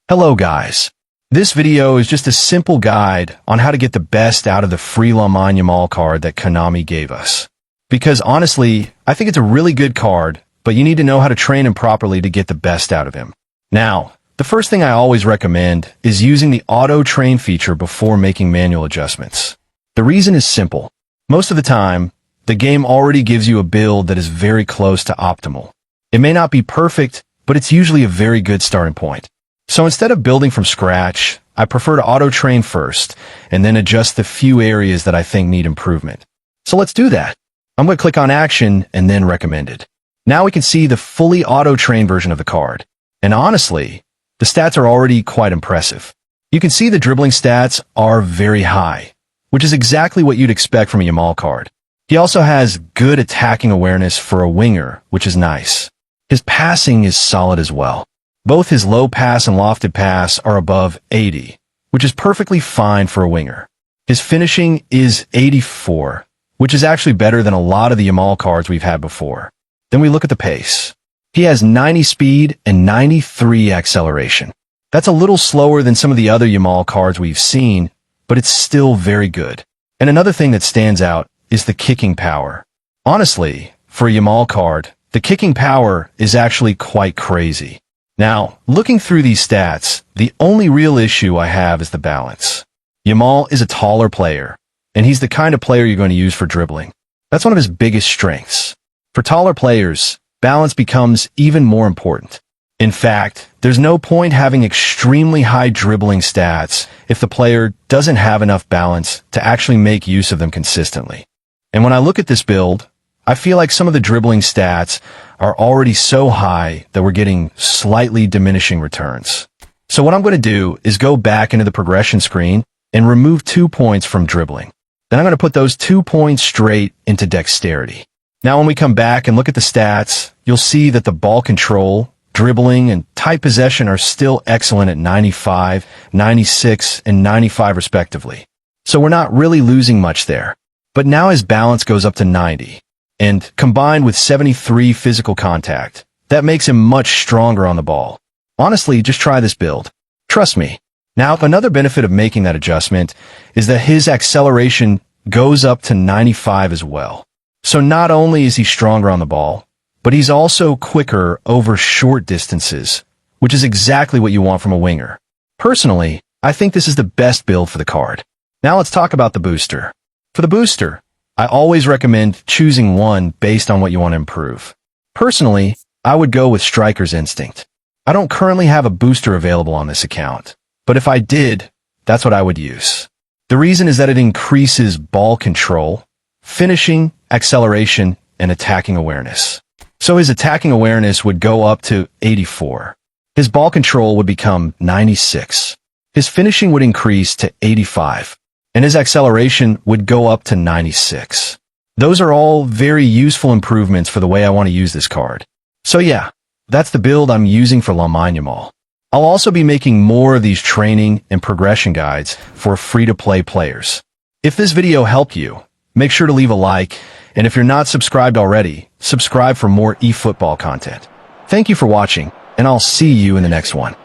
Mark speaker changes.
Speaker 1: Hello guys. This video is just a simple guide on how to get the best out of the free Lamine Yamal card that Konami gave us. Because honestly, I think it's a really good card, but you need to know how to train him properly to get the best out of him. Now, the first thing I always recommend is using the auto train feature before making manual adjustments. The reason is simple. Most of the time, the game already gives you a build that is very close to optimal. It may not be perfect, but it's usually a very good starting point. So instead of building from scratch, I prefer to auto-train first, and then adjust the few areas that I think need improvement. So let's do that. I'm going to click on Action and then Recommended. Now we can see the fully auto-train version of the card. And honestly, the stats are already quite impressive. You can see the dribbling stats are very high, which is exactly what you'd expect from a Yamal card. He also has good attacking awareness for a winger, which is nice. His passing is solid as well. Both his low pass and lofted pass are above 80, which is perfectly fine for a winger. His finishing is 84, which is actually better than a lot of the Yamal cards we've had before. Then we look at the pace. He has 90 speed and 93 acceleration. That's a little slower than some of the other Yamal cards we've seen, but it's still very good. And another thing that stands out is the kicking power. Honestly, for a Yamal card, the kicking power is actually quite crazy. Now, looking through these stats, the only real issue I have is the balance. Yamal is a taller player, and he's the kind of player you're going to use for dribbling. That's one of his biggest strengths. For taller players, balance becomes even more important. In fact, there's no point having extremely high dribbling stats if the player doesn't have enough balance to actually make use of them consistently. And when I look at this build, I feel like some of the dribbling stats are already so high that we're getting slightly diminishing returns. So what I'm going to do is go back into the progression screen and remove 2 points from dribbling. Then I'm going to put those 2 points straight into dexterity. Now when we come back and look at the stats, you'll see that the ball control, dribbling, and tight possession are still excellent at 95, 96, and 95 respectively. So we're not really losing much there. But now his balance goes up to 90. And combined with 73 physical contact, that makes him much stronger on the ball. Honestly, just try this build. Trust me. Now, another benefit of making that adjustment is that his acceleration goes up to 95 as well. So not only is he stronger on the ball, but he's also quicker over short distances, which is exactly what you want from a winger. Personally, I think this is the best build for the card. Now let's talk about the booster. For the booster, I always recommend choosing one based on what you want to improve. Personally, I would go with Striker's Instinct. I don't currently have a booster available on this account, but if I did, that's what I would use. The reason is that it increases ball control, finishing, acceleration, and attacking awareness. So his attacking awareness would go up to 84. His ball control would become 96. His finishing would increase to 85. And his acceleration would go up to 96. Those are all very useful improvements for the way I want to use this card. So yeah, that's the build I'm using for Lamine Yamal. I'll also be making more of these training and progression guides for free-to-play players. If this video helped you, make sure to leave a like, and if you're not subscribed already, subscribe for more eFootball content. Thank you for watching, and I'll see you in the next one.